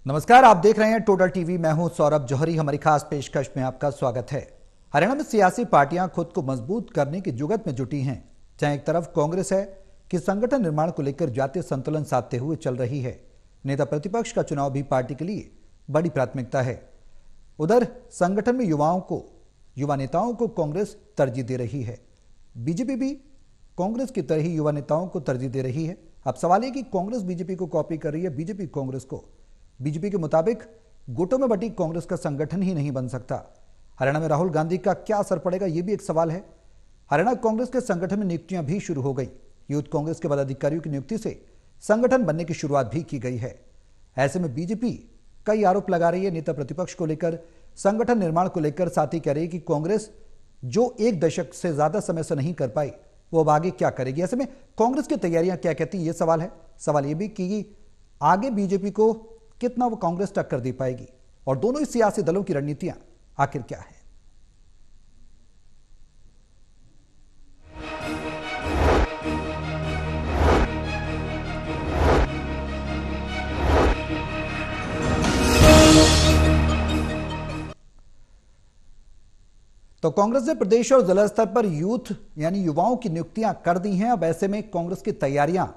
नमस्कार, आप देख रहे हैं टोटल टीवी। मैं हूं सौरभ जौहरी। हमारी खास पेशकश में आपका स्वागत है। हरियाणा में सियासी पार्टियां खुद को मजबूत करने की जुगत में जुटी हैं। जहां एक तरफ कांग्रेस है कि संगठन निर्माण को लेकर जातीय संतुलन साधते हुए चल रही है। नेता प्रतिपक्ष का चुनाव भी पार्टी के लिए बड़ी प्राथमिकता है। उधर संगठन में युवा नेताओं को कांग्रेस तरजीह दे रही है। बीजेपी भी कांग्रेस की तरह ही युवा नेताओं को तरजीह दे रही है। अब सवाल यह कि कांग्रेस बीजेपी को कॉपी कर रही है, बीजेपी कांग्रेस को। बीजेपी के मुताबिक गुटों में बटी कांग्रेस का संगठन ही नहीं बन सकता। हरियाणा में राहुल गांधी का क्या असर पड़ेगा, यह भी एक सवाल है। हरियाणा कांग्रेस के संगठन में नियुक्तियां भी शुरू हो गई। यूथ कांग्रेस के पदाधिकारियों की नियुक्ति से संगठन बनने की शुरुआत भी की गई है। ऐसे में बीजेपी कई आरोप लगा रही है नेता प्रतिपक्ष को लेकर, संगठन निर्माण को लेकर। साथ ही कह रही है कि कांग्रेस जो एक दशक से ज्यादा समय से नहीं कर पाई, वो अब आगे क्या करेगी। ऐसे में कांग्रेस की तैयारियां क्या कहती है, यह सवाल है। सवाल यह भी कि आगे बीजेपी को कितना वो कांग्रेस टक्कर दे पाएगी, और दोनों ही सियासी दलों की रणनीतियां आखिर क्या है। तो कांग्रेस ने प्रदेश और जिला स्तर पर यूथ यानी युवाओं की नियुक्तियां कर दी हैं। अब ऐसे में कांग्रेस की तैयारियां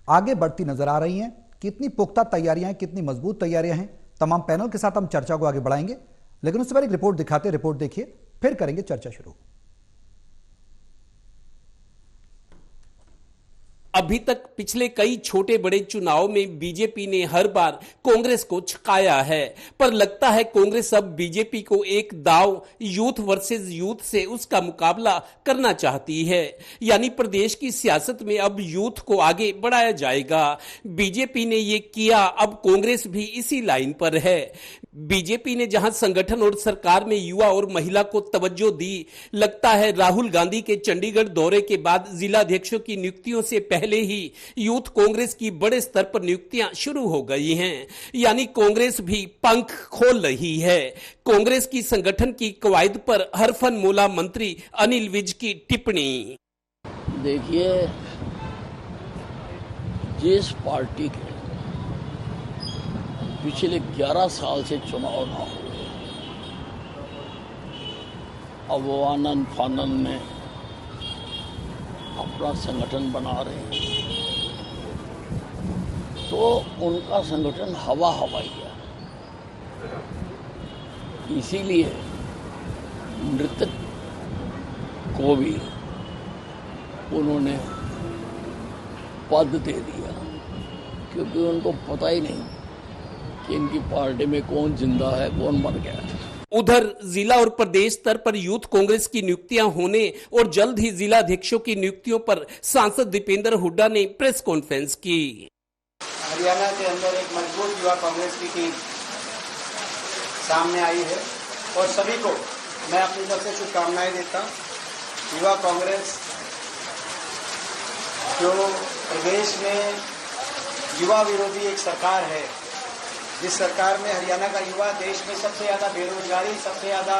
आगे बढ़ती नजर आ रही हैं। कितनी पुख्ता तैयारियां हैं, कितनी मजबूत तैयारियां हैं, तमाम पैनल के साथ हम चर्चा को आगे बढ़ाएंगे। लेकिन उससे पहले एक रिपोर्ट दिखाते हैं। रिपोर्ट देखिए, फिर करेंगे चर्चा शुरू। अभी तक पिछले कई छोटे बड़े चुनाव में बीजेपी ने हर बार कांग्रेस को छकाया है, पर लगता है कांग्रेस अब बीजेपी को एक दांव यूथ वर्सेस यूथ से उसका मुकाबला करना चाहती है। यानी प्रदेश की सियासत में अब यूथ को आगे बढ़ाया जाएगा। बीजेपी ने ये किया, अब कांग्रेस भी इसी लाइन पर है। बीजेपी ने जहां संगठन और सरकार में युवा और महिला को तवज्जो दी, लगता है राहुल गांधी के चंडीगढ़ दौरे के बाद जिलाध्यक्षों की नियुक्तियों से पहले ही यूथ कांग्रेस की बड़े स्तर पर नियुक्तियां शुरू हो गई हैं। यानी कांग्रेस भी पंख खोल रही है। कांग्रेस की संगठन की कवायद पर हरफनमौला मंत्री अनिल विज की टिप्पणी। देखिए, जिस पार्टी के पिछले 11 साल से चुनाव ना हुए, अब वो आनन फानन में अपना संगठन बना रहे हैं, तो उनका संगठन हवा हवाई है। इसीलिए मृतक को भी उन्होंने पद दे दिया, क्योंकि उनको पता ही नहीं कि इनकी पार्टी में कौन जिंदा है, कौन मर गया है। उधर जिला और प्रदेश स्तर पर यूथ कांग्रेस की नियुक्तियां होने और जल्द ही जिला अध्यक्षों की नियुक्तियों पर सांसद दीपेंद्र हुड्डा ने प्रेस कॉन्फ्रेंस की। हरियाणा के अंदर एक मजबूत युवा कांग्रेस की टीम सामने आई है, और सभी को मैं अपनी तरफ से शुभकामनाएं देता हूं। युवा कांग्रेस जो प्रदेश में युवा विरोधी एक सरकार है, जिस सरकार में हरियाणा का युवा देश में सबसे ज्यादा बेरोजगारी, सबसे ज्यादा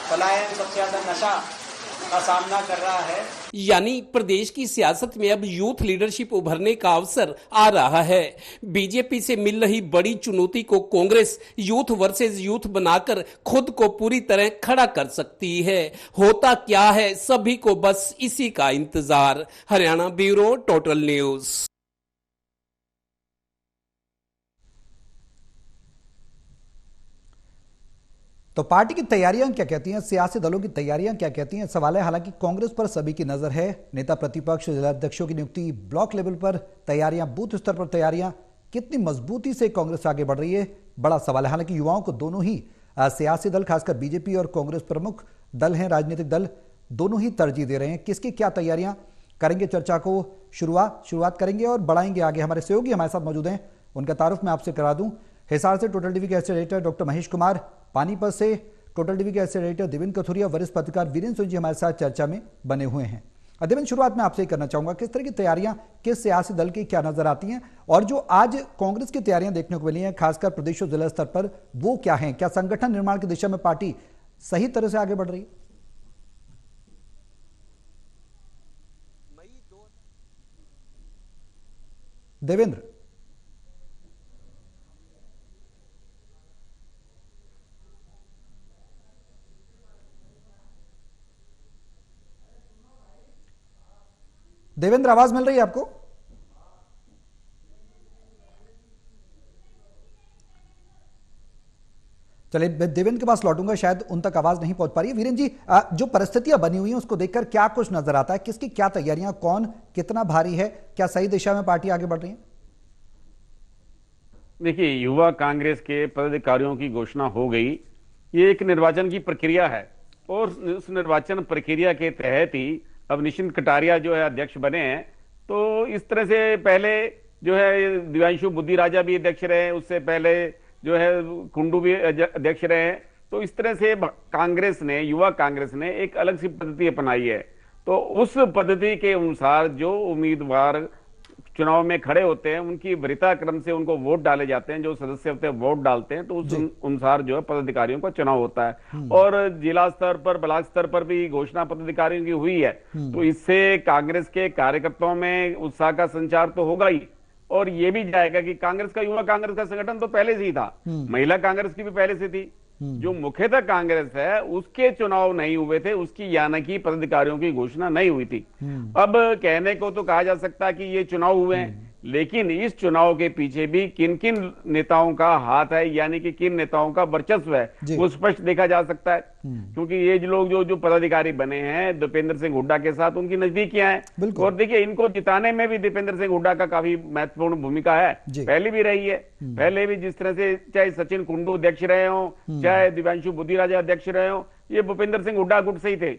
पलायन, सबसे ज्यादा नशा का सामना कर रहा है। यानी प्रदेश की सियासत में अब यूथ लीडरशिप उभरने का अवसर आ रहा है। बीजेपी से मिल रही बड़ी चुनौती को कांग्रेस यूथ वर्सेस यूथ बनाकर खुद को पूरी तरह खड़ा कर सकती है। होता क्या है, सभी को बस इसी का इंतजार। Haryana bureau, total news. तो पार्टी की तैयारियां क्या कहती हैं, सियासी दलों की तैयारियां क्या कहती हैं, सवाल है। हालांकि कांग्रेस पर सभी की नजर है। नेता प्रतिपक्ष, जिलाध्यक्षों की नियुक्ति, ब्लॉक लेवल पर तैयारियां, बूथ स्तर पर तैयारियां, कितनी मजबूती से कांग्रेस आगे बढ़ रही है, बड़ा सवाल है। हालांकि युवाओं को दोनों ही सियासी दल, खासकर बीजेपी और कांग्रेस प्रमुख दल हैं, राजनीतिक दल, दोनों ही तरजीह दे रहे हैं। किसकी क्या तैयारियां, करेंगे चर्चा को शुरुआत करेंगे और बढ़ाएंगे आगे। हमारे सहयोगी हमारे साथ मौजूद हैं, उनका तारुफ मैं आपसे करा दूं। हिसार से टोटल टीवी के editor editor doctor Mahesh Kumar, Panipat से टोटल टीवी के एडिटर एडिटर देवेंद्र कथुरिया, वरिष्ठ पत्रकार वीरेंद्र सिंह जी हमारे साथ चर्चा में बने हुए हैं। देवेंद्र, शुरुआत में आपसे ही करना चाहूंगा, किस तरह की तैयारियां, किस सियासी दल की क्या नजर आती हैं, और जो आज कांग्रेस की तैयारियां देखने को मिली हैं खासकर प्रदेश और जिला स्तर पर, वो क्या है? क्या संगठन निर्माण की दिशा में पार्टी सही तरह से आगे बढ़ रही है? देवेंद्र, देवेंद्र, आवाज मिल रही है आपको? चलिए, मैं देवेंद्र के पास लौटूंगा, शायद उन तक आवाज नहीं पहुंच पा रही है। वीरेंद्र जी, जो परिस्थितियां बनी हुई हैं उसको देखकर क्या कुछ नजर आता है? किसकी क्या तैयारियां, कौन कितना भारी है, क्या सही दिशा में पार्टी आगे बढ़ रही है? देखिए, युवा कांग्रेस के पदाधिकारियों की घोषणा हो गई। ये एक निर्वाचन की प्रक्रिया है और उस निर्वाचन प्रक्रिया के तहत ही अब निशिंत कटारिया जो है अध्यक्ष बने हैं। तो इस तरह से पहले जो है दिव्यांशु बुद्धि राजा भी अध्यक्ष रहे, उससे पहले जो है कुंडू भी अध्यक्ष रहे हैं। तो इस तरह से कांग्रेस ने, युवा कांग्रेस ने एक अलग सी पद्धति अपनाई है। तो उस पद्धति के अनुसार जो उम्मीदवार चुनाव में खड़े होते हैं उनकी वरीयता क्रम से उनको वोट डाले जाते हैं, जो सदस्य होते हैं वोट डालते हैं, तो उस अनुसार जो है पदाधिकारियों का चुनाव होता है। और जिला स्तर पर, ब्लॉक स्तर पर भी घोषणा पदाधिकारियों की हुई है। तो इससे कांग्रेस के कार्यकर्ताओं में उत्साह का संचार तो होगा ही, और ये भी जाएगा कि कांग्रेस का, युवा कांग्रेस का संगठन तो पहले से ही था, महिला कांग्रेस की भी पहले से थी। जो मुख्यतः कांग्रेस है उसके चुनाव नहीं हुए थे, उसकी यानी कि पदाधिकारियों की घोषणा नहीं हुई थी। अब कहने को तो कहा जा सकता है कि ये चुनाव हुए हैं, लेकिन इस चुनाव के पीछे भी किन किन नेताओं का हाथ है, यानी कि किन नेताओं का वर्चस्व है, वो स्पष्ट देखा जा सकता है। क्योंकि ये लोग जो पदाधिकारी बने हैं दीपेंद्र सिंह हुड्डा के साथ, उनकी नजदीकियां हैं। और देखिए, इनको जिताने में भी दीपेंद्र सिंह हुड्डा का काफी महत्वपूर्ण भूमिका है, पहले भी रही है। पहले भी जिस तरह से चाहे सचिन कुंडू अध्यक्ष रहे हो, चाहे दिव्यांशु बुद्धि राजा अध्यक्ष रहे हो, ये भूपेंद्र सिंह हुड्डा गुट से ही थे।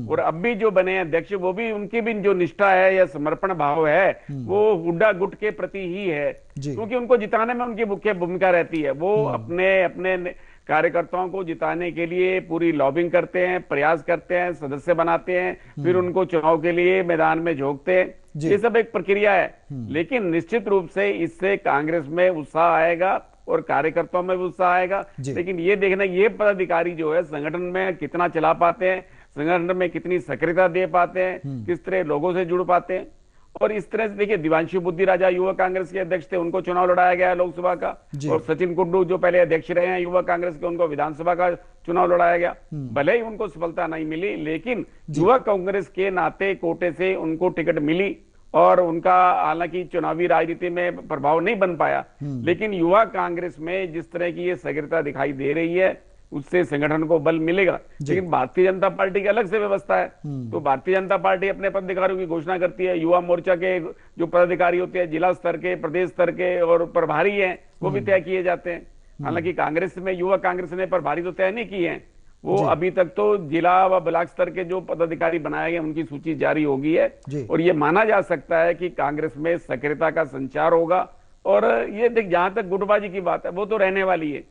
और अब भी जो बने अध्यक्ष, वो भी, उनकी भी जो निष्ठा है या समर्पण भाव है वो हुड्डा गुट के प्रति ही है, क्योंकि उनको जिताने में उनकी मुख्य भूमिका रहती है। वो अपने कार्यकर्ताओं को जिताने के लिए पूरी लॉबिंग करते हैं, प्रयास करते हैं, सदस्य बनाते हैं, फिर उनको चुनाव के लिए मैदान में झोंकते हैं। ये सब एक प्रक्रिया है। लेकिन निश्चित रूप से इससे कांग्रेस में उत्साह आएगा और कार्यकर्ताओं में भी उत्साह आएगा। लेकिन ये देखना, ये पदाधिकारी जो है संगठन में कितना चला पाते हैं, संगठन में कितनी सक्रियता दे पाते हैं, किस तरह लोगों से जुड़ पाते हैं। और इस तरह से देखिए, दिव्यांशु बुद्धि राजा युवा कांग्रेस के अध्यक्ष थे, उनको चुनाव लड़ाया गया है लोकसभा का। और सचिन कुंडू जो पहले अध्यक्ष रहे हैं युवा कांग्रेस के, उनको विधानसभा का चुनाव लड़ाया गया। भले ही उनको सफलता नहीं मिली, लेकिन युवा कांग्रेस के नाते कोटे से उनको टिकट मिली और उनका हालांकि चुनावी राजनीति में प्रभाव नहीं बन पाया। लेकिन युवा कांग्रेस में जिस तरह की ये सक्रियता दिखाई दे रही है, उससे संगठन को बल मिलेगा। लेकिन भारतीय जनता पार्टी की अलग से व्यवस्था है। तो भारतीय जनता पार्टी अपने पदाधिकारियों की घोषणा करती है। युवा मोर्चा के जो पदाधिकारी होते हैं जिला स्तर के, प्रदेश स्तर के और प्रभारी हैं, वो भी तय किए जाते हैं। हालांकि कांग्रेस में, युवा कांग्रेस ने प्रभारी तो तय नहीं किए हैं, वो अभी तक तो जिला व ब्लॉक स्तर के जो पदाधिकारी बनाए गए उनकी सूची जारी होगी है। और ये माना जा सकता है कि कांग्रेस में सक्रियता का संचार होगा। और ये देख, जहां तक गुटबाजी की बात है वो तो रहने वाली है।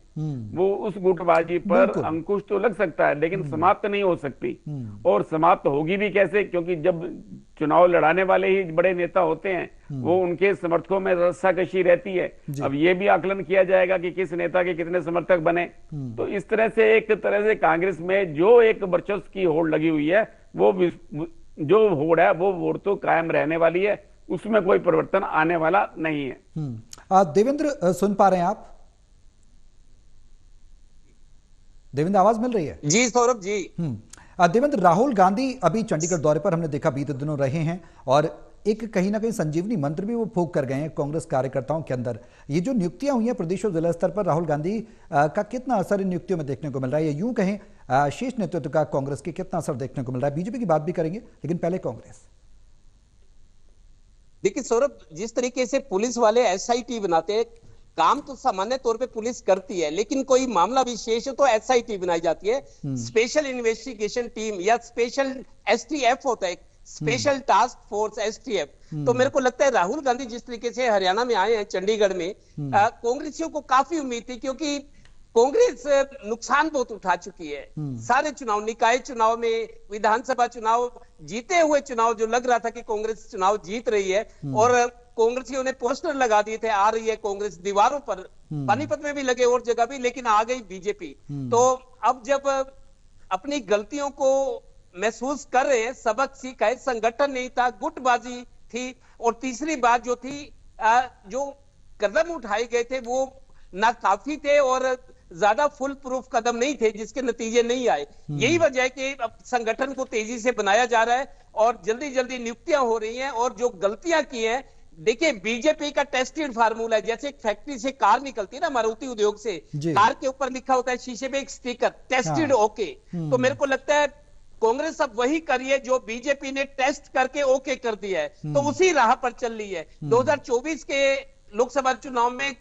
वो उस गुटबाजी पर अंकुश तो लग सकता है, लेकिन समाप्त नहीं हो सकती। और समाप्त होगी भी कैसे? क्योंकि जब चुनाव लड़ाने वाले ही बड़े नेता होते हैं, वो उनके समर्थकों में रस्साकशी रहती है। अब ये भी आकलन किया जाएगा कि किस नेता के कितने समर्थक बने। तो इस तरह से एक तरह से कांग्रेस में जो एक वर्चस्व की होड़ लगी हुई है, वो जो होड़ है वो होड़ तो कायम रहने वाली है, उसमें कोई परिवर्तन आने वाला नहीं है। देवेंद्र, सुन पा रहे हैं आप? देवेंद्र, आवाज मिल रही है? जी सौरभ जी। देवेंद्र, राहुल गांधी अभी चंडीगढ़ दौरे पर हमने देखा बीते दिनों रहे हैं, और एक कहीं ना कहीं संजीवनी मंत्र भी वो फूंक कर गए हैं कांग्रेस कार्यकर्ताओं के अंदर। ये जो नियुक्तियां हुई हैं प्रदेश और जिला स्तर पर, राहुल गांधी का कितना असर इन नियुक्तियों में देखने को मिल रहा है, या यूं कहें शीर्ष नेतृत्व का कांग्रेस के कितना असर देखने को मिल रहा है? बीजेपी की बात भी करेंगे, लेकिन पहले कांग्रेस। देखिए सौरभ, जिस तरीके से पुलिस वाले एसआईटी बनाते हैं, काम तो सामान्य तौर पे पुलिस करती है, लेकिन कोई मामला विशेष हो तो एसआईटी बनाई जाती है, स्पेशल इन्वेस्टिगेशन टीम, या स्पेशल एसटीएफ होता है, स्पेशल टास्क फोर्स एसटीएफ। तो मेरे को लगता है राहुल गांधी जिस तरीके से हरियाणा में आए हैं, चंडीगढ़ में, कांग्रेसियों को काफी उम्मीद थी, क्योंकि कांग्रेस नुकसान बहुत उठा चुकी है। सारे चुनाव, निकाय चुनाव में, विधानसभा चुनाव, जीते हुए चुनाव जो लग रहा था कि कांग्रेस चुनाव जीत रही है, और कांग्रेसियों ने पोस्टर लगा दिए थे, आ रही है कांग्रेस, दीवारों पर, पानीपत में भी लगे और जगह भी, लेकिन आ गई बीजेपी। तो अब जब अपनी गलतियों को महसूस कर रहे हैं, सबक सीखा है, संगठन नहीं था, गुटबाजी थी, और तीसरी बात जो थी, जो कदम उठाए गए थे वो नाकाफी थे, और ज्यादा फुल प्रूफ कदम नहीं थे जिसके नतीजे नहीं आए। यही वजह है कि अब संगठन को तेजी से बनाया जा रहा है और जल्दी जल्दी नियुक्तियां हो रही हैं। और जो गलतियां की हैं, देखिए बीजेपी का टेस्टेड फार्मूला है, जैसे एक फैक्ट्री से कार निकलती है ना, मारुति उद्योग से, कार के ऊपर लिखा होता है शीशे पे एक स्टिकर, टेस्टेड ओके। तो मेरे को लगता है कांग्रेस अब वही करी है जो बीजेपी ने टेस्ट करके ओके कर दिया है, तो उसी राह पर चल रही है। 2024 के लोकसभा चुनाव में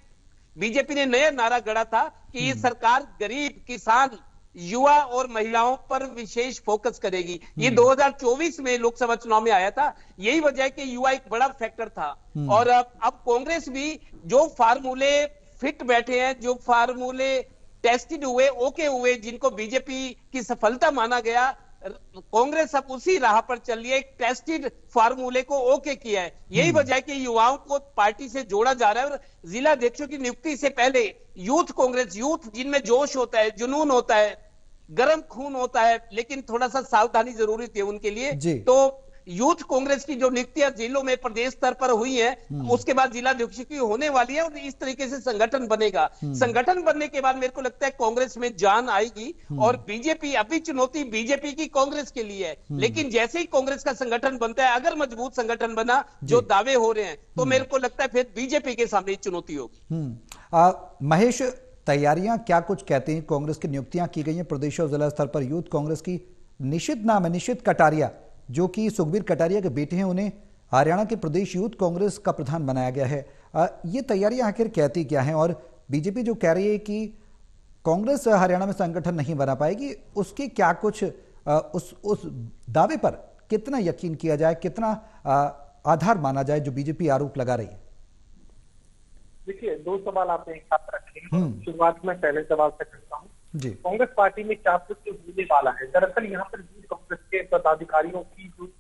बीजेपी ने नया नारा गढ़ा था कि ये सरकार गरीब, किसान, युवा और महिलाओं पर विशेष फोकस करेगी। ये 2024 में लोकसभा चुनाव में आया था। यही वजह है कि युवा एक बड़ा फैक्टर था। और अब कांग्रेस भी जो फार्मूले फिट बैठे हैं, जो फार्मूले टेस्टेड हुए, ओके हुए, जिनको बीजेपी की सफलता माना गया, कांग्रेस अब उसी राह पर चल रही है। एक टेस्टेड फार्मूले को ओके किया है। यही वजह है कि युवाओं को पार्टी से जोड़ा जा रहा है। और जिला अध्यक्षों की नियुक्ति से पहले यूथ कांग्रेस, यूथ जिनमें जोश होता है, जुनून होता है, गर्म खून होता है, लेकिन थोड़ा सा सावधानी जरूरी थी उनके लिए। तो यूथ कांग्रेस की जो नियुक्तियां जिलों में प्रदेश स्तर पर हुई है, उसके बाद जिला अध्यक्ष की होने वाली है और इस तरीके से संगठन बनेगा। संगठन बनने के बाद मेरे को लगता है कांग्रेस में जान आएगी। और बीजेपी, अभी चुनौती बीजेपी की कांग्रेस के लिए है, लेकिन जैसे ही कांग्रेस का संगठन बनता है, अगर मजबूत संगठन बना जो दावे हो रहे हैं, तो मेरे को लगता है फिर बीजेपी के सामने चुनौती होगी। महेश, तैयारियां क्या कुछ कहते हैं? कांग्रेस की नियुक्तियां की गई हैं प्रदेश और जिला स्तर पर। यूथ कांग्रेस की निशित नाम है, निशित कटारिया, जो कि सुखबीर कटारिया के बेटे हैं, उन्हें हरियाणा के प्रदेश यूथ कांग्रेस का प्रधान बनाया गया है। ये तैयारियां आखिर कहती क्या हैं? और बीजेपी जो कह रही है कि कांग्रेस हरियाणा में संगठन नहीं बना पाएगी, उसकी क्या कुछ उस दावे पर कितना यकीन किया जाए, कितना आधार माना जाए जो बीजेपी आरोप लगा रही है? देखिए, दो सवाल आपने एक साथ रखे हैं। शुरुआत में पहले सवाल से करता हूँ। कांग्रेस पार्टी में क्या कुछ होने वाला है? दरअसल यहाँ पर कांग्रेस के पदाधिकारियों की जो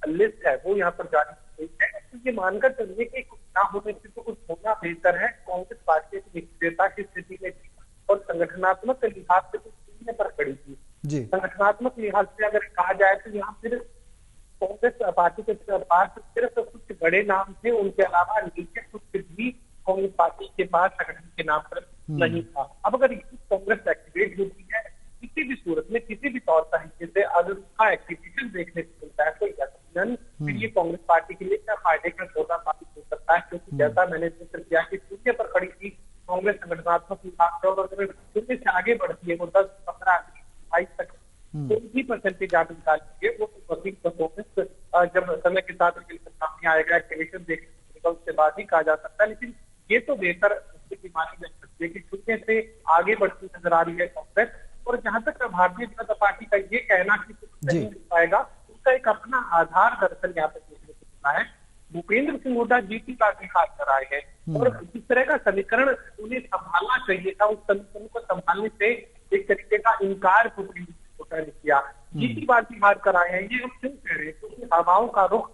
लिस्ट है वो यहाँ पर जारी की गई है। तो ये मानकर चलिए कि कुछ ना होने से तो कुछ होना बेहतर है। कांग्रेस पार्टी की निष्क्रियता की स्थिति में थी और संगठनात्मक लिहाज से कुछ सीने पर खड़ी थी। संगठनात्मक लिहाज से अगर कहा जाए तो यहाँ फिर कांग्रेस पार्टी के पास सिर्फ कुछ बड़े नाम थे, उनके अलावा नीचे कुछ भी कांग्रेस पार्टी के पास संगठन के नाम पर नहीं था। अब अगर कांग्रेस एक्टिवेट होती है किसी भी सूरत में, किसी भी तौर तरीके से, अगर उसका एक्टिवेशन देखने को मिलता है तो यकीनन फिर ये कांग्रेस पार्टी के लिए क्या फायदे का सौदा साबित हो सकता है। क्योंकि जैसा मैंने जिक्र किया कि शून्य पर खड़ी थी कांग्रेस संगठनात्मक विभाग से, और अगर शून्य से आगे बढ़ती है वो 10, 15, 22 तक 20% आप निकाल लीजिए, वो परफॉर्मेंस जब समय के साथ सामने आएगा, एक्टिवेशन देखने को उसके बाद ही कहा जा सकता है। लेकिन ये तो बेहतर स्थिति मानी जा सकती है कि शून्य से आगे बढ़ती नजर आ रही है कांग्रेस। और जहां तक भारतीय जनता पार्टी का ये कहना कि कुछ नहीं मिल पाएगा, उसका एक अपना आधार दरअसल यहाँ पर देखने को मिला है। भूपेंद्र सिंह हुड्डा जीती का भी खास कर आए हैं और जिस तरह का समीकरण उन्हें संभालना चाहिए था, उस समीकरण को संभालने से एक तरीके का इनकार भूपेंद्र सिंह हुड्डा ने किया। जीती बार भी हार कर आए हैं। ये हम क्यों कह रहे हैं? क्योंकि हवाओं का रुख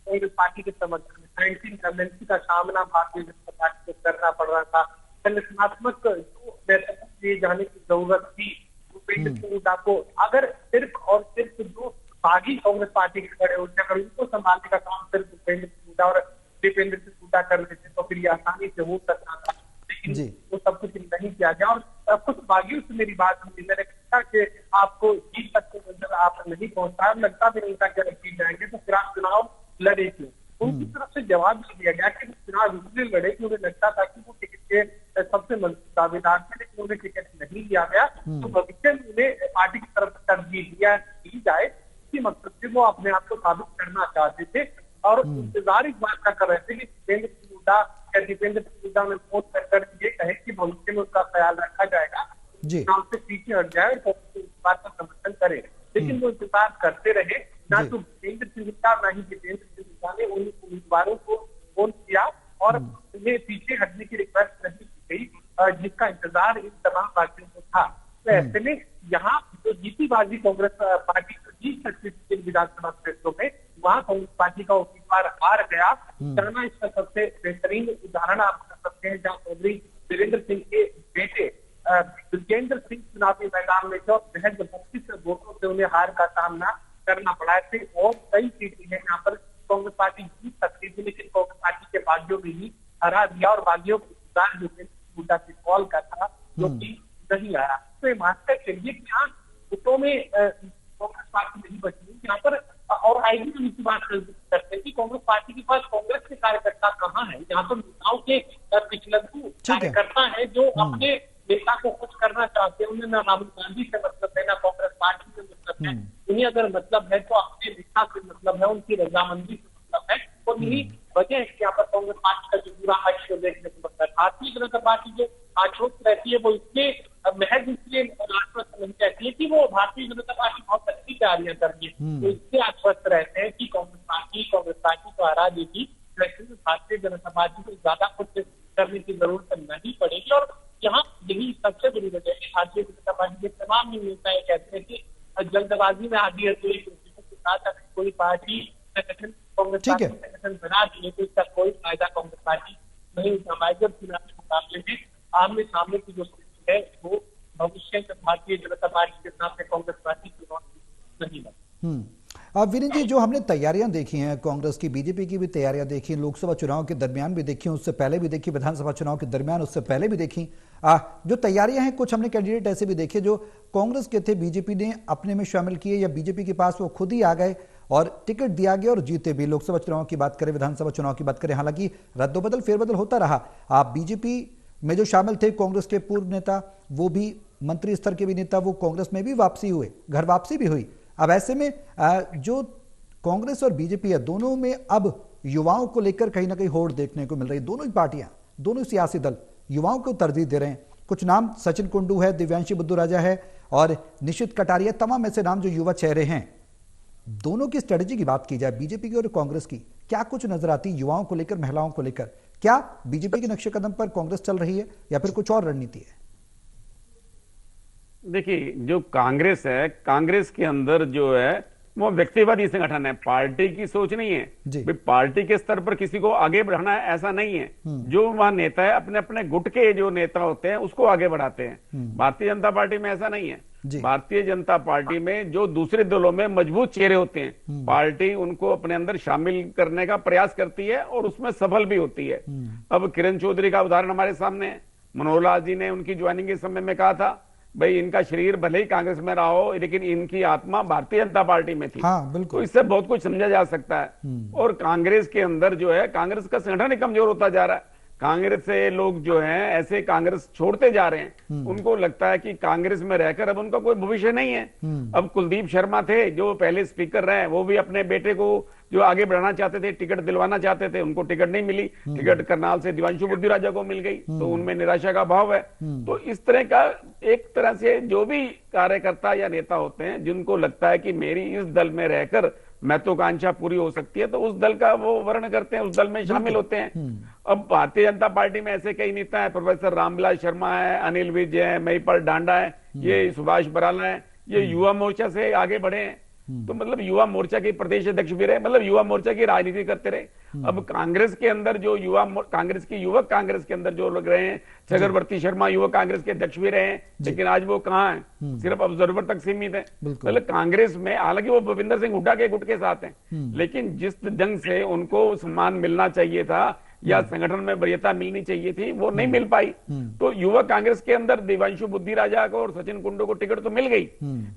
कांग्रेस पार्टी के समर्थन में 19 का सामना भारतीय जनता पार्टी को करना पड़ रहा था। संगठनात्मक नेतृत्व दिए जाने की जरूरत थी भूपेंद्र सिंह हुड्डा को। अगर सिर्फ और सिर्फ जो बागी कांग्रेस पार्टी के खड़े होते, अगर उनको संभालने का काम सिर्फ भूपेंद्र सिंह हुड्डा और दीपेंद्र सिंह हुड्डा कर रहे थे तो फिर ये आसानी से हो सकता था। लेकिन वो सब कुछ नहीं किया गया। और कुछ बागियों से मेरी बात हुई, मैंने कहा कि आपको जीत तक के मंजिल आप नहीं पहुंच पाए, लगता भी नहीं था कि अगर जीत जाएंगे तो फिर आप चुनाव लड़े क्यों? उनकी तरफ से जवाब दिया गया कि चुनाव इसलिए लड़े कि उन्हें लगता था कि वो टिकट के सबसे मजबूत दावेदार थे, लेकिन उन्हें टिकट नहीं दिया गया। तो भविष्य में उन्हें पार्टी की तरफ से तरजीह दी जाए, इसी मकसद से वो अपने आप को साबित करना चाहते थे। और इंतजार इस बात का कर रहे थे कि दीपेंद्र सिंह हुड्डा या दीपेंद्र सिंह हुड्डा में वोट कर ये कहे कि भविष्य में उसका ख्याल रखा जाएगा, चुनाव से पीछे हट जाए और इस बात का समर्थन करे। लेकिन वो इंतजार करते रहे। ना तो भूपेंद्र सिंह हुड्डा ना ही दीपेंद्र सिंह हुड्डा ने उन उम्मीदवारों को फोन किया और उन्हें पीछे हटने की रिक्वेस्ट नहीं की गई, जिसका इंतजार इन तमाम पार्टियों को था। तो ऐसे में यहाँ जो जीती बाजी कांग्रेस पार्टी को जीत सकती थी विधानसभा क्षेत्रों में, वहाँ कांग्रेस पार्टी का उम्मीदवार हार गया। जाना इसका सबसे बेहतरीन उदाहरण आप कर सकते हैं, जहाँ चौधरी वीरेंद्र सिंह के बेटे दुर्गेंद्र सिंह चुनावी मैदान में थे और महज 32 वोटों से उन्हें हार का सामना करना पड़ा थे। और कई सीटें हैं यहाँ पर कांग्रेस पार्टी जीत सकती थी, लेकिन कांग्रेस पार्टी के बागियों ने ही हरा दिया। और बागियों को इंतजार भूपेंद्र सिंह हुड्डा की कॉल का था, जो कि नहीं नहीं आया। तो ये मानकर चलिए कि यहाँ गुटों में कांग्रेस पार्टी नहीं बची। यहाँ पर और आईडी में इसी बात करते हैं कि कांग्रेस पार्टी के पास कांग्रेस के कार्यकर्ता कहाँ है। यहाँ तो नेताओं के पिछलग्गू कार्यकर्ता है जो अपने नेता को कुछ करना चाहते हैं। उन्हें ना राहुल गांधी से मतलब है, ना कांग्रेस पार्टी से मतलब है। उन्हें अगर मतलब है तो अपने नेता से मतलब है, उनकी रजामंदी से मतलब है। और यही वजह है कि यहाँ पर कांग्रेस पार्टी का जो पूरा अक्ष देखने को मिलता है। भारतीय जनता पार्टी जो आश्वस्त रहती है वो इसके महज इसलिए आश्वस्त नहीं रहती है कि वो भारतीय जनता पार्टी बहुत अच्छी तैयारियां कर रही है, तो इससे आश्वस्त रहते हैं कि कांग्रेस पार्टी को हरा देगी। भारतीय जनता पार्टी को ज्यादा कुछ करने की जरूरत नहीं पड़ेगी। और यहाँ यही सबसे बड़ी वजह है कि भारतीय जनता पार्टी के तमाम नेता ये कहते हैं कि जल्दबाजी में आदि है तो एक दूसरे के साथ अगर कोई पार्टी संगठन कांग्रेस पार्टी संगठन बना दिए तो इसका कोई फायदा कांग्रेस पार्टी नहीं उठा पाएगी। जब चुनाव के मुकाबले में आमने सामने की जो स्थिति है वो भविष्य में भारतीय जनता पार्टी के साथ कांग्रेस पार्टी चुनाव नहीं बनी। अब वीरेंद्र जी, जो हमने तैयारियां देखी हैं कांग्रेस की, बीजेपी की भी तैयारियां देखी, लोकसभा चुनाव के दरमियान भी देखी, उससे पहले भी देखी, विधानसभा चुनाव के दरमियान उससे पहले भी देखी, जो तैयारियां हैं, कुछ हमने कैंडिडेट ऐसे भी देखे जो कांग्रेस के थे, बीजेपी ने अपने में शामिल किए या बीजेपी के पास वो खुद ही आ गए और टिकट दिया गया और जीते भी। लोकसभा चुनाव की बात करें, विधानसभा चुनाव की बात करें, हालांकि रद्दोबदल फेरबदल होता रहा। आप बीजेपी में जो शामिल थे कांग्रेस के पूर्व नेता, वो भी मंत्री स्तर के भी नेता, वो कांग्रेस में भी वापसी हुए, घर वापसी भी हुई। अब ऐसे में जो कांग्रेस और बीजेपी है, दोनों में अब युवाओं को लेकर कहीं ना कहीं होड़ देखने को मिल रही है। दोनों ही पार्टियां, दोनों सियासी दल युवाओं को तरजीह दे रहे हैं। कुछ नाम सचिन कुंडू है, दिव्यांशी बुद्धू राजा है और निशित कटारिया, तमाम ऐसे नाम जो युवा चेहरे हैं। दोनों की स्ट्रेटेजी की बात की जाए, बीजेपी की और कांग्रेस की, क्या कुछ नजर आती युवाओं को लेकर, महिलाओं को लेकर? क्या बीजेपी के नक्शे कदम पर कांग्रेस चल रही है या फिर कुछ और रणनीति है? देखिए, जो कांग्रेस है, कांग्रेस के अंदर जो है वो व्यक्तिवादी संगठन है, पार्टी की सोच नहीं है। भाई पार्टी के स्तर पर किसी को आगे बढ़ाना है ऐसा नहीं है। जो वहां नेता है अपने अपने गुट के जो नेता होते हैं उसको आगे बढ़ाते हैं। भारतीय जनता पार्टी में ऐसा नहीं है। भारतीय जनता पार्टी में जो दूसरे दलों में मजबूत चेहरे होते हैं, पार्टी उनको अपने अंदर शामिल करने का प्रयास करती है और उसमें सफल भी होती है। अब किरण चौधरी का उदाहरण हमारे सामने है। मनोहर लाल जी ने उनकी ज्वाइनिंग के समय में कहा था भाई इनका शरीर भले ही कांग्रेस में रहा हो लेकिन इनकी आत्मा भारतीय जनता पार्टी में थी। तो इससे बहुत कुछ समझा जा सकता है। और कांग्रेस के अंदर जो है, कांग्रेस का संगठन ही कमजोर होता जा रहा है। कांग्रेस से लोग जो हैं ऐसे कांग्रेस छोड़ते जा रहे हैं। उनको लगता है कि कांग्रेस में रहकर अब उनका कोई भविष्य नहीं है। अब कुलदीप शर्मा थे जो पहले स्पीकर रहे, वो भी अपने बेटे को जो आगे बढ़ाना चाहते थे, टिकट दिलवाना चाहते थे, उनको टिकट नहीं मिली। टिकट करनाल से दिव्यांशु बुद्धू राजा को मिल गई, तो उनमें निराशा का भाव है। तो इस तरह का एक तरह से जो भी कार्यकर्ता या नेता होते हैं जिनको लगता है कि मेरी इस दल में रहकर महत्वाकांक्षा पूरी हो सकती है, तो उस दल का वो वर्ण करते हैं, उस दल में शामिल होते हैं। अब भारतीय जनता पार्टी में ऐसे कई नेता है, प्रोफेसर रामविलास शर्मा है, अनिल विज है, महिपाल डांडा है, ये सुभाष बराला है, ये युवा मोर्चा से आगे बढ़े हैं। तो मतलब युवा मोर्चा के प्रदेश अध्यक्ष भी रहे, मतलब युवा मोर्चा की राजनीति करते रहे। अब कांग्रेस के अंदर जो कांग्रेस की युवक कांग्रेस के अंदर जो लोग रहे हैं, चक्रवर्ती शर्मा युवक कांग्रेस के अध्यक्ष भी रहे हैं, लेकिन आज वो कहाँ हैं? सिर्फ ऑब्जर्वर तक सीमित है। मतलब कांग्रेस में, हालांकि वो भूपिंदर सिंह हुड्डा के गुट के साथ हैं, लेकिन जिस ढंग से उनको सम्मान मिलना चाहिए था या संगठन में वरीयता मिलनी चाहिए थी, वो नहीं मिल पाई। तो युवा कांग्रेस के अंदर दिव्यांशु बुद्धू राजा को और सचिन कुंडू को टिकट तो मिल गई,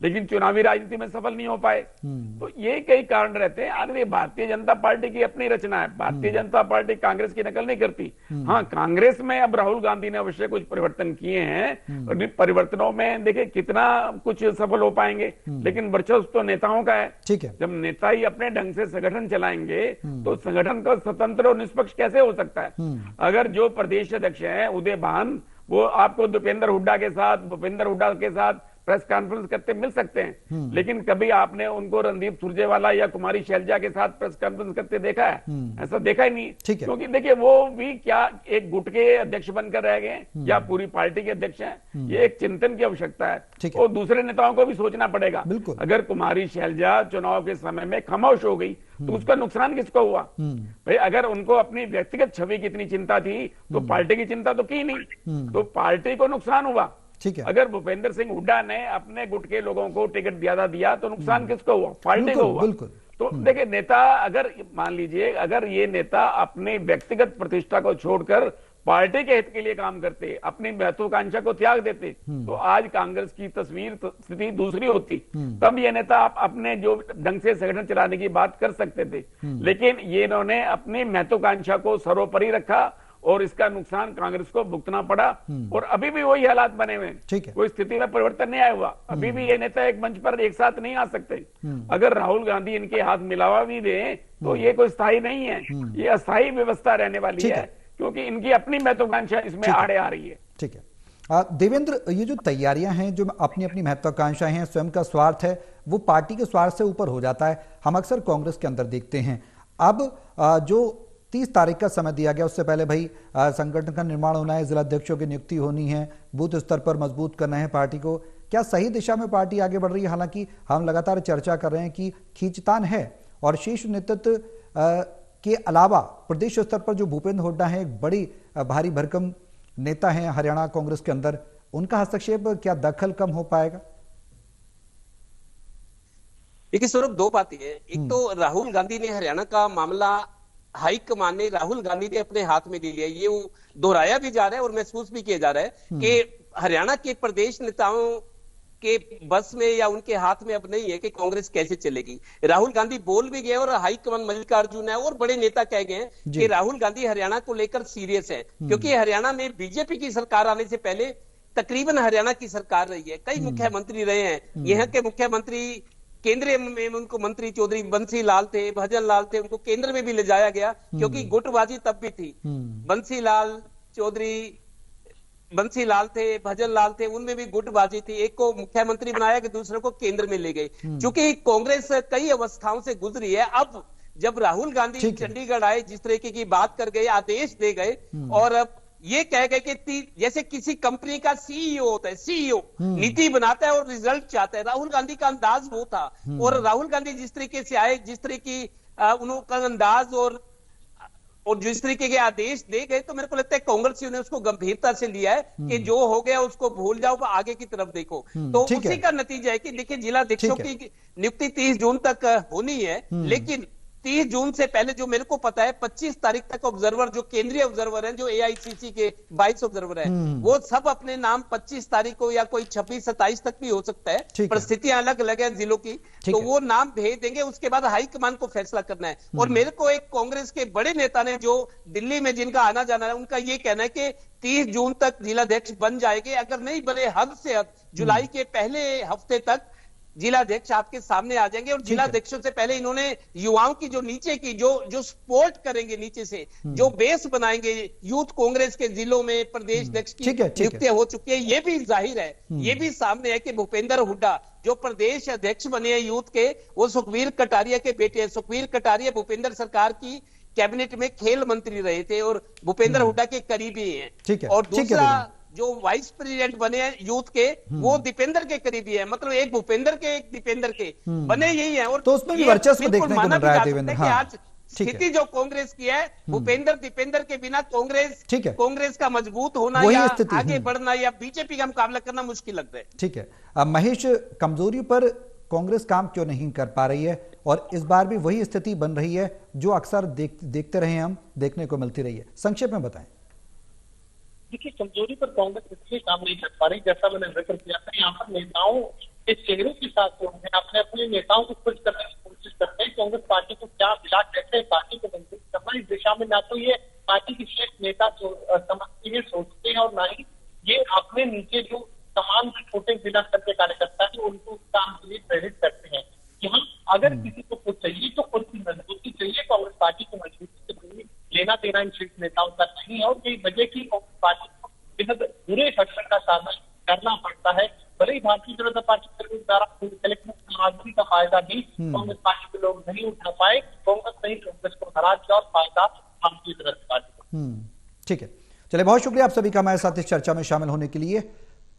लेकिन चुनावी राजनीति में सफल नहीं हो पाए। तो ये कई कारण रहते हैं। अरे भारतीय जनता पार्टी की अपनी रचना है, भारतीय जनता पार्टी कांग्रेस की नकल नहीं करती। हाँ, कांग्रेस में अब राहुल गांधी ने अवश्य कुछ परिवर्तन किए हैं और परिवर्तनों में देखिए कितना कुछ सफल हो पाएंगे, लेकिन वर्चस्व तो नेताओं का है। जब नेता ही अपने ढंग से संगठन चलाएंगे तो संगठन का स्वतंत्र और निष्पक्ष कैसे हो सकता है? अगर जो प्रदेश अध्यक्ष हैं उदय भान, वो आपको भूपेंद्र हुड्डा के साथ प्रेस कॉन्फ्रेंस करते मिल सकते हैं, लेकिन कभी आपने उनको रणदीप सुरजेवाला या कुमारी शैलजा के साथ प्रेस कॉन्फ्रेंस करते देखा है? ऐसा देखा ही नहीं। क्योंकि देखिए वो भी क्या एक गुट के अध्यक्ष बनकर रह गए या पूरी पार्टी के अध्यक्ष हैं? ये एक चिंतन की आवश्यकता है और दूसरे नेताओं को भी सोचना पड़ेगा। अगर कुमारी शैलजा चुनाव के समय में खामोश हो गई तो उसका नुकसान किसको हुआ? भाई अगर उनको अपनी व्यक्तिगत छवि की इतनी चिंता थी तो पार्टी की चिंता तो की नहीं, तो पार्टी को नुकसान हुआ। अगर भूपेंद्र सिंह हुड्डा ने अपने गुट के लोगों को टिकट ज्यादा दिया तो नुकसान किसको हुआ? पार्टी को हुआ। तो देखिए नेता, अगर मान लीजिए अगर ये नेता अपने व्यक्तिगत प्रतिष्ठा को छोड़कर पार्टी के हित के लिए काम करते, अपनी महत्वाकांक्षा को त्याग देते, तो आज कांग्रेस की स्थिति दूसरी होती। तब ये नेता अपने जो ढंग से संगठन चलाने की बात कर सकते थे, लेकिन ये इन्होंने अपनी महत्वाकांक्षा को सर्वोपरि रखा और इसका नुकसान कांग्रेस को भुगतना पड़ा। और अभी भी वही हालात बने हुए हैं, कोई स्थिति में परिवर्तन नहीं आया हुआ। अभी भी ये नेता एक मंच पर एक साथ नहीं आ सकते। अगर राहुल गांधी इनके हाथ मिलावा भी दे तो ये कोई स्थायी नहीं है, ये अस्थायी व्यवस्था रहने वाली है, क्योंकि इनकी अपनी महत्वाकांक्षा इसमें आड़े आ रही है। ठीक है देवेंद्र, ये जो तैयारियां हैं, जो अपनी अपनी महत्वाकांक्षाएं हैं, स्वयं का स्वार्थ है, वो पार्टी के स्वार्थ से ऊपर हो जाता है। हम अक्सर कांग्रेस के अंदर देखते हैं। अब जो 30 तारीख का समय दिया गया, उससे पहले भाई संगठन का निर्माण होना है, जिला अध्यक्षों की नियुक्ति होनी है, बूथ स्तर पर मजबूत करना है पार्टी को। क्या सही दिशा में पार्टी आगे बढ़ रही है? हालांकि हम लगातार चर्चा कर रहे हैं कि खींचतान है और शीर्ष नेतृत्व के अलावा प्रदेश स्तर पर जो भूपेंद्र हुड्डा है, एक बड़ी भारी भरकम नेता हैं हरियाणा कांग्रेस के अंदर, उनका हस्तक्षेप क्या दखल कम हो पाएगा? देखिए सौरभ, दो बातें हैं। एक तो राहुल गांधी ने हरियाणा का मामला हाईकमान ने, राहुल गांधी ने अपने हाथ में ले लिया। ये वो दोहराया भी जा रहा है और महसूस भी किया जा रहा है कि हरियाणा के प्रदेश नेताओं के बस में या उनके हाथ में अब नहीं है कि कांग्रेस कैसे चलेगी। राहुल गांधी बोल भी गए और हाईकमान मल्लिकार्जुन है और बड़े नेता कह गए हैं कि राहुल गांधी हरियाणा को लेकर सीरियस है, क्योंकि हरियाणा में बीजेपी की सरकार आने से पहले तकरीबन हरियाणा की सरकार रही है, कई मुख्यमंत्री रहे हैं। यहाँ के मुख्यमंत्री केंद्रीय में उनको मंत्री चौधरी बंसी लाल थे, भजन लाल थे, उनको केंद्र में भी ले जाया गया क्योंकि गुटबाजी तब भी थी। बंसी लाल चौधरी, बंसी लाल थे, भजन लाल थे, उनमें भी गुटबाजी थी। एक को मुख्यमंत्री बनाया कि दूसरे को केंद्र में ले गए। चूंकि कांग्रेस कई अवस्थाओं से गुजरी है, अब जब राहुल गांधी चंडीगढ़ आए, जिस तरीके की बात कर गए, आदेश दे गए और अब ये कह गए कि जैसे किसी कंपनी का सीईओ होता है, सीईओ नीति बनाता है और रिजल्ट चाहता है, राहुल गांधी का अंदाज वो था। और राहुल गांधी जिस तरीके से आए, जिस तरीके की उनका अंदाज और जिस तरीके के आदेश दे गए, तो मेरे को लगता है कांग्रेसियों ने उसको गंभीरता से लिया है कि जो हो गया उसको भूल जाओ, आगे की तरफ देखो। तो उसी का नतीजा है कि देखिए, जिला अध्यक्षों की नियुक्ति 30 जून तक होनी है, लेकिन 30 जून से पहले जो मेरे को पता है 25 तारीख तक ऑब्जर्वर, जो केंद्रीय ऑब्जर्वर हैं, जो एआईसीसी के 22 ऑब्जर्वर हैं, वो सब अपने नाम 25 तारीख को या कोई 26-27 तक भी हो सकता है, परिस्थितियां अलग अलग है जिलों की, तो वो नाम भेज देंगे। उसके बाद हाईकमान को फैसला करना है। और मेरे को एक कांग्रेस के बड़े नेता ने, जो दिल्ली में जिनका आना जाना है, उनका ये कहना है कि 30 जून तक जिलाध्यक्ष बन जाएंगे। अगर नहीं बने, हद से हद जुलाई के पहले हफ्ते तक जिलाध्यक्ष आपके सामने आ जाएंगे। और जिलाध्यक्षों से पहले इन्होंने युवाओं की जो नीचे की जो सपोर्ट करेंगे, नीचे से जो बेस बनाएंगे यूथ कांग्रेस के जिलों में, प्रदेश अध्यक्ष की नियुक्तियां हो चुकी है। ये भी जाहिर है, ये भी सामने है कि भूपेंद्र हुड्डा जो प्रदेश अध्यक्ष बने हैं यूथ के, वो सुखबीर कटारिया के बेटे हैं। सुखबीर कटारिया भूपेंद्र सरकार की कैबिनेट में खेल मंत्री रहे थे और भूपेंद्र हुड्डा के करीबी हैं। और दूसरा जो वाइस प्रेसिडेंट बने हैं यूथ के, वो दीपेंद्र के करीबी है। मतलब एक भूपेंद्र के, एक दीपेंद्र के बने यही है। और तो उसमें भी वर्चस्व देखने को मिल रहा है देवेंद्र। हाँ, आज स्थिति जो कांग्रेस की है, भूपेंद्र दीपेंद्र के बिना कांग्रेस का मजबूत होना या आगे बढ़ना या बीजेपी का मुकाबला करना मुश्किल लगता है। ठीक है। अब महेश, कमजोरी पर कांग्रेस काम क्यों नहीं कर पा रही है और इस बार भी वही स्थिति बन रही है जो अक्सर देखते रहे, हम देखने को मिलती रही है? संक्षेप में बताएं। देखिए, कमजोरी पर कांग्रेस इसलिए काम नहीं कर पा रही, जैसा मैंने जिक्र किया था, यहाँ पर नेताओं के चेहरों के साथ अपने अपने नेताओं को खुश करने की कोशिश करते हैं। कांग्रेस पार्टी को क्या मिला, कैसे पार्टी को मजबूत करना, इस दिशा में ना तो ये पार्टी के शीर्ष नेता समझते हैं, सोचते हैं, और ना ही ये अपने नीचे जो तमाम छोटे जिला स्तर के कार्यकर्ता है उनको काम के लिए प्रेरित करते हैं। यहाँ अगर किसी को कुछ चाहिए तो खुद की मजबूती चाहिए। कांग्रेस पार्टी को मजबूती से लेना देना इन शीर्ष नेताओं का नहीं है, और यही वजह की कांग्रेस पार्टी को बेहद बुरे घटना का सामना करना पड़ता है। भले ही भारतीय जनता पार्टी द्वारा कलेक्टर का फायदा भी कांग्रेस पार्टी के लोग नहीं उठा पाए, कांग्रेस नहीं कांग्रेस को हरा दिया और फायदा भारतीय जनता पार्टी को। ठीक है, चलिए, बहुत शुक्रिया आप सभी का हमारे साथ इस चर्चा में शामिल होने के लिए।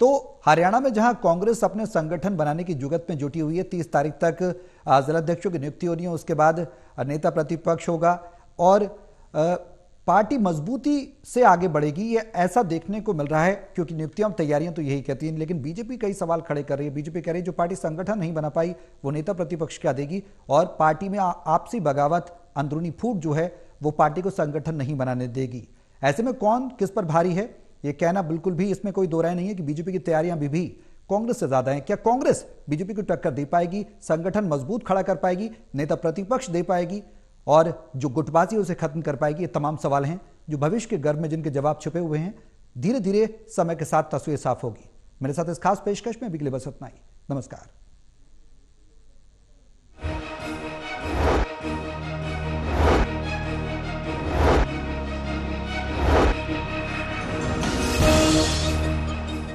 तो हरियाणा में जहां कांग्रेस अपने संगठन बनाने की जुगत में जुटी हुई है, 30 तारीख तक जिलाध्यक्षों की नियुक्ति होनी है, उसके बाद नेता प्रतिपक्ष होगा और पार्टी मजबूती से आगे बढ़ेगी, ये ऐसा देखने को मिल रहा है, क्योंकि नियुक्तियां तैयारियां तो यही कहती हैं। लेकिन बीजेपी कई सवाल खड़े कर रही है। बीजेपी कह रही है जो पार्टी संगठन नहीं बना पाई वो नेता प्रतिपक्ष क्या देगी, और पार्टी में आपसी बगावत, अंदरूनी फूट जो है वो पार्टी को संगठन नहीं बनाने देगी। ऐसे में कौन किस पर भारी है, ये कहना बिल्कुल भी इसमें कोई दो राय नहीं है कि बीजेपी की तैयारियां भी कांग्रेस से ज्यादा हैं। क्या कांग्रेस बीजेपी को टक्कर दे पाएगी, संगठन मजबूत खड़ा कर पाएगी, नेता प्रतिपक्ष दे पाएगी और जो गुटबाजी उसे खत्म कर पाएगी? ये तमाम सवाल हैं जो भविष्य के गर्भ में जिनके जवाब छुपे हुए हैं। धीरे धीरे समय के साथ तस्वीर साफ होगी। मेरे साथ इस खास पेशकश में अभी के लिए बस इतना ही। नमस्कार।